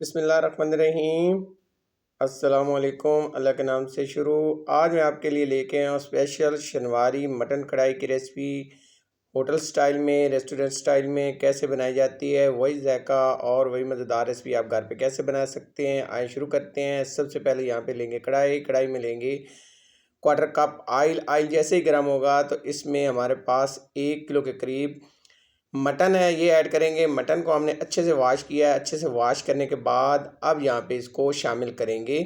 बिस्मिल्लाहिर्रहमानिर्रहीम। अस्सलामुअलैकुम। अल्लाह के नाम से शुरू। आज मैं आपके लिए लेके आया हूँ स्पेशल शनवारी मटन कढ़ाई की रेसिपी। होटल स्टाइल में, रेस्टोरेंट स्टाइल में कैसे बनाई जाती है, वही जायका और वही मज़ेदार रेसिपी आप घर पे कैसे बना सकते हैं। आइए शुरू करते हैं। सबसे पहले यहाँ पे लेंगे कढ़ाई। कढ़ाई में लेंगे क्वार्टर कप ऑयल। ऑयल जैसे ही गर्म होगा तो इसमें हमारे पास 1 किलो के करीब मटन है, ये ऐड करेंगे। मटन को हमने अच्छे से वॉश किया है। अच्छे से वॉश करने के बाद अब यहाँ पे इसको शामिल करेंगे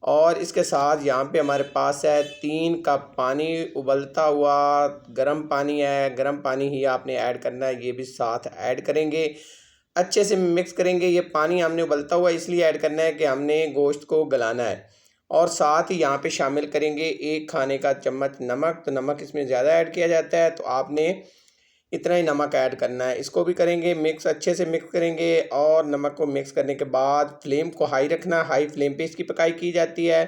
और इसके साथ यहाँ पे हमारे पास है 3 कप पानी, उबलता हुआ गर्म पानी है। गर्म पानी ही आपने ऐड करना है, ये भी साथ ऐड करेंगे। अच्छे से मिक्स करेंगे। ये पानी हमने उबलता हुआ इसलिए ऐड करना है कि हमने गोश्त को गलाना है। और साथ ही यहाँ पे शामिल करेंगे 1 खाने का चम्मच नमक। तो नमक इसमें ज़्यादा ऐड किया जाता है, तो आपने इतना ही नमक ऐड करना है। इसको भी करेंगे मिक्स, अच्छे से मिक्स करेंगे। और नमक को मिक्स करने के बाद फ्लेम को हाई रखना। हाई फ्लेम पे इसकी पकाई की जाती है।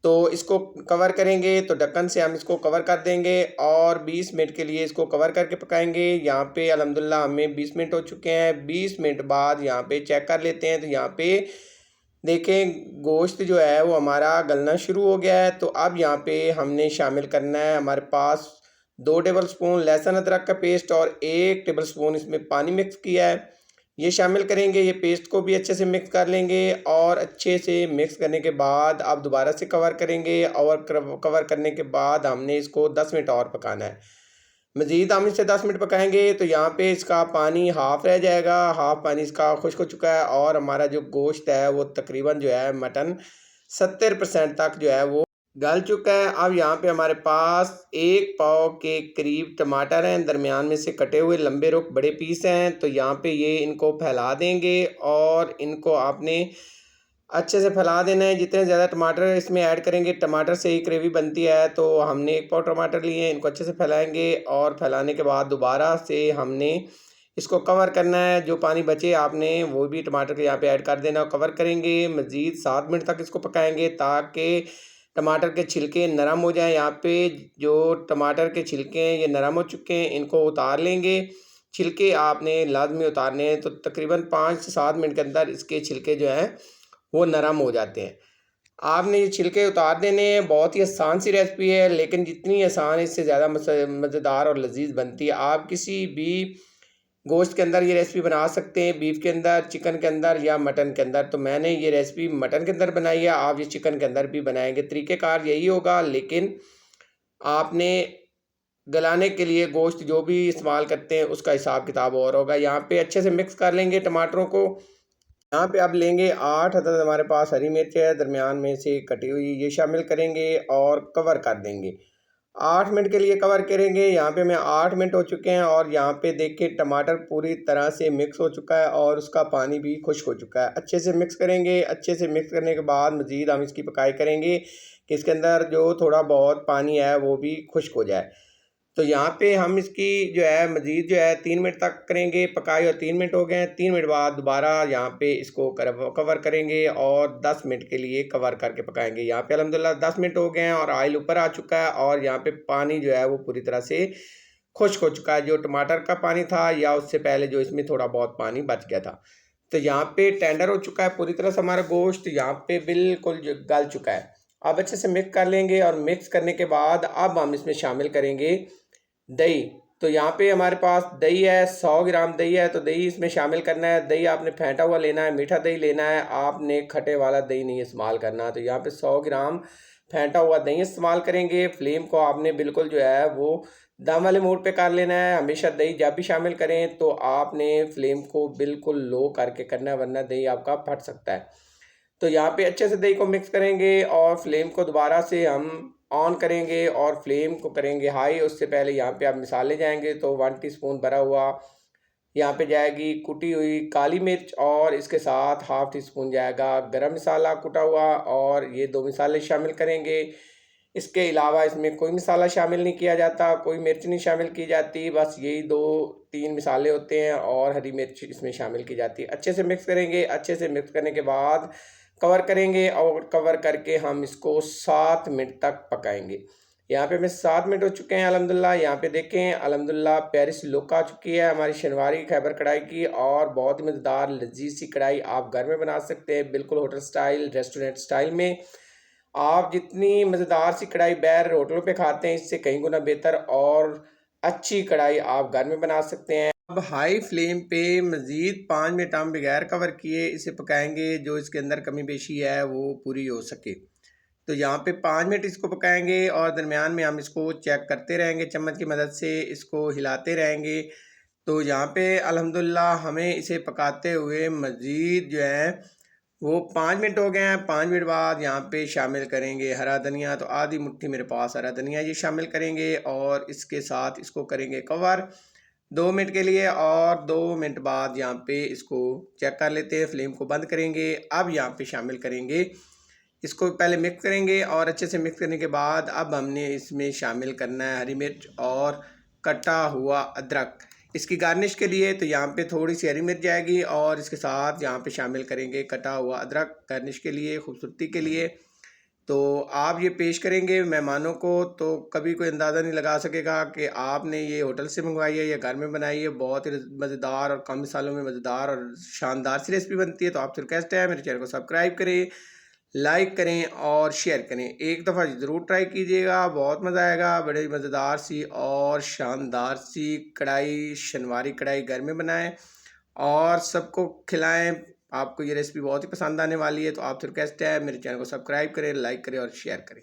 तो इसको कवर करेंगे, तो ढक्कन से हम इसको कवर कर देंगे और 20 मिनट के लिए इसको कवर करके पकाएंगे। यहाँ पे अल्हम्दुलिल्लाह हमें 20 मिनट हो चुके हैं। 20 मिनट बाद यहाँ पे चेक कर लेते हैं, तो यहाँ पे देखें गोश्त जो है वो हमारा गलना शुरू हो गया है। तो अब यहाँ पे हमने शामिल करना है हमारे पास 2 टेबल स्पून लहसुन अदरक का पेस्ट और 1 टेबल स्पून इसमें पानी मिक्स किया है, ये शामिल करेंगे। ये पेस्ट को भी अच्छे से मिक्स कर लेंगे और अच्छे से मिक्स करने के बाद अब दोबारा से कवर करेंगे और कवर करने के बाद हमने इसको 10 मिनट और पकाना है। मज़ीद हम इसे 10 मिनट पकाएंगे तो यहाँ पे इसका पानी हाफ़ रह जाएगा। हाफ़ पानी इसका खुश्क हो चुका है और हमारा जो गोश्त है वो तकरीबन जो है मटन 70% तक जो है वो गल चुका है। अब यहाँ पे हमारे पास 1 पाव के करीब टमाटर हैं, दरमियान में से कटे हुए लंबे रुख बड़े पीस हैं। तो यहाँ पे ये इनको फैला देंगे और इनको आपने अच्छे से फैला देना है। जितने ज़्यादा टमाटर इसमें ऐड करेंगे, टमाटर से ही ग्रेवी बनती है, तो हमने 1 पाव टमाटर लिए हैं। इनको अच्छे से फैलाएंगे और फैलाने के बाद दोबारा से हमने इसको कवर करना है। जो पानी बचे आपने वो भी टमाटर के यहाँ पे ऐड कर देना और कवर करेंगे। मज़ीद 7 मिनट तक इसको पकाएंगे ताकि टमाटर के छिलके नरम हो जाएं। यहाँ पे जो टमाटर के छिलके हैं ये नरम हो चुके हैं, इनको उतार लेंगे। छिलके आपने लाजमी उतारने हैं, तो तकरीबन 5 से 7 मिनट के अंदर इसके छिलके जो हैं वो नरम हो जाते हैं। आपने ये छिलके उतार देने हैं। बहुत ही आसान सी रेसिपी है, लेकिन जितनी आसान है इससे ज़्यादा मज़ेदार और लजीज बनती है। आप किसी भी गोश्त के अंदर ये रेसिपी बना सकते हैं, बीफ के अंदर, चिकन के अंदर या मटन के अंदर। तो मैंने ये रेसिपी मटन के अंदर बनाई है, आप ये चिकन के अंदर भी बनाएंगे। तरीक़ेकार यही होगा, लेकिन आपने गलाने के लिए गोश्त जो भी इस्तेमाल करते हैं उसका हिसाब किताब और होगा। यहाँ पे अच्छे से मिक्स कर लेंगे टमाटरों को। यहाँ पे आप लेंगे 8 अदद हमारे पास हरी मिर्च है, दरमियान में से कटी हुई, ये शामिल करेंगे और कवर कर देंगे। 8 मिनट के लिए कवर करेंगे। यहाँ पे मैं 8 मिनट हो चुके हैं और यहाँ पे देखिए टमाटर पूरी तरह से मिक्स हो चुका है और उसका पानी भी खुश्क हो चुका है। अच्छे से मिक्स करेंगे। अच्छे से मिक्स करने के बाद मज़ीद हम इसकी पकाई करेंगे कि इसके अंदर जो थोड़ा बहुत पानी है वो भी खुश्क हो जाए। तो यहाँ पे हम इसकी जो है मज़ीद जो है 3 मिनट तक करेंगे पकाई, और 3 मिनट हो गए हैं। 3 मिनट बाद दोबारा यहाँ पे इसको कवर करेंगे और 10 मिनट के लिए कवर करके पकाएंगे। यहाँ पे अल्हम्दुलिल्लाह 10 मिनट हो गए हैं और ऑयल ऊपर आ चुका है और यहाँ पे पानी जो है वो पूरी तरह से खुश्क हो चुका है। जो टमाटर का पानी था या उससे पहले जो इसमें थोड़ा बहुत पानी बच गया था। तो यहाँ पे टेंडर हो चुका है पूरी तरह से हमारा गोश्त, यहाँ पे बिल्कुल गल चुका है। अब अच्छे से मिक्स कर लेंगे और मिक्स करने के बाद अब हम इसमें शामिल करेंगे दही। तो यहाँ पे हमारे पास दही है, 100 ग्राम दही है। तो दही इसमें शामिल करना है। दही आपने फेंटा हुआ लेना है, मीठा दही लेना है, आपने खट्टे वाला दही नहीं इस्तेमाल करना। तो यहाँ पे 100 ग्राम फेंटा हुआ दही इस्तेमाल करेंगे। फ्लेम को आपने बिल्कुल जो है वो दम वाले मोड पे कर लेना है। हमेशा दही जब भी शामिल करें तो आपने फ्लेम को बिल्कुल लो करके करना है, वरना दही आपका फट सकता है। तो यहाँ पे अच्छे से दही को मिक्स करेंगे और फ्लेम को दोबारा से हम ऑन करेंगे और फ्लेम को करेंगे हाई। उससे पहले यहाँ पे आप मिसाले जाएंगे तो 1 टीस्पून भरा हुआ यहाँ पे जाएगी कुटी हुई काली मिर्च और इसके साथ हाफ टी स्पून जाएगा गरम मसाला कुटा हुआ, और ये 2 मिसाले शामिल करेंगे। इसके अलावा इसमें कोई मसाला शामिल नहीं किया जाता, कोई मिर्च नहीं शामिल की जाती, बस यही 2-3 मिसाले होते हैं और हरी मिर्च इसमें शामिल की जाती है। अच्छे से मिक्स करेंगे। अच्छे से मिक्स करने के बाद कवर करेंगे और कवर करके हम इसको 7 मिनट तक पकाएंगे। यहाँ पे हमें 7 मिनट हो चुके हैं अल्हम्दुलिल्लाह। यहाँ पे देखें अल्हम्दुलिल्लाह प्यारी सी लुक आ चुकी है हमारी शनवारी खैबर कढ़ाई की, और बहुत ही मज़ेदार लजीज सी कढ़ाई आप घर में बना सकते हैं, बिल्कुल होटल स्टाइल, रेस्टोरेंट स्टाइल में। आप जितनी मज़ेदार सी कढ़ाई बाहर होटलों पे खाते हैं, इससे कई गुना बेहतर और अच्छी कढ़ाई आप घर में बना सकते हैं। अब हाई फ्लेम पे मज़ीद 5 मिनट हम बगैर कवर किए इसे पकाएंगे, जो इसके अंदर कमी पेशी है वो पूरी हो सके। तो यहाँ पे 5 मिनट इसको पकाएंगे और दरमियान में हम इसको चेक करते रहेंगे, चम्मच की मदद से इसको हिलाते रहेंगे। तो यहाँ पे अल्हम्दुलिल्लाह हमें इसे पकाते हुए मज़ीद जो है वो 5 मिनट हो गए हैं। 5 मिनट बाद यहाँ पे शामिल करेंगे हरा धनिया, तो आधी मुट्ठी मेरे पास हरा धनिया ये शामिल करेंगे और इसके साथ इसको करेंगे कवर 2 मिनट के लिए, और 2 मिनट बाद यहाँ पे इसको चेक कर लेते हैं, फ्लेम को बंद करेंगे। अब यहाँ पे शामिल करेंगे, इसको पहले मिक्स करेंगे और अच्छे से मिक्स करने के बाद अब हमने इसमें शामिल करना है हरी मिर्च और कटा हुआ अदरक इसकी गार्निश के लिए। तो यहाँ पे थोड़ी सी हरी मिर्च जाएगी और इसके साथ यहाँ पे शामिल करेंगे कटा हुआ अदरक गार्निश के लिए, खूबसूरती के लिए। तो आप ये पेश करेंगे मेहमानों को, तो कभी कोई अंदाज़ा नहीं लगा सकेगा कि आपने ये होटल से मंगवाई है या घर में बनाई है। बहुत ही मज़ेदार और कम मसालों में मज़ेदार और शानदार सी रेसिपी बनती है। तो आपसे रिक्वेस्ट है मेरे चैनल को सब्सक्राइब करें, लाइक करें और शेयर करें। एक दफ़ा ज़रूर ट्राई कीजिएगा, बहुत मज़ा आएगा। बड़ी मज़ेदार सी और शानदार सी कढ़ाई, शनवारी कढ़ाई घर में बनाएं और सबको खिलाएं। आपको ये रेसिपी बहुत ही पसंद आने वाली है। तो आपसे रिक्वेस्ट है मेरे चैनल को सब्सक्राइब करें, लाइक करें और शेयर करें।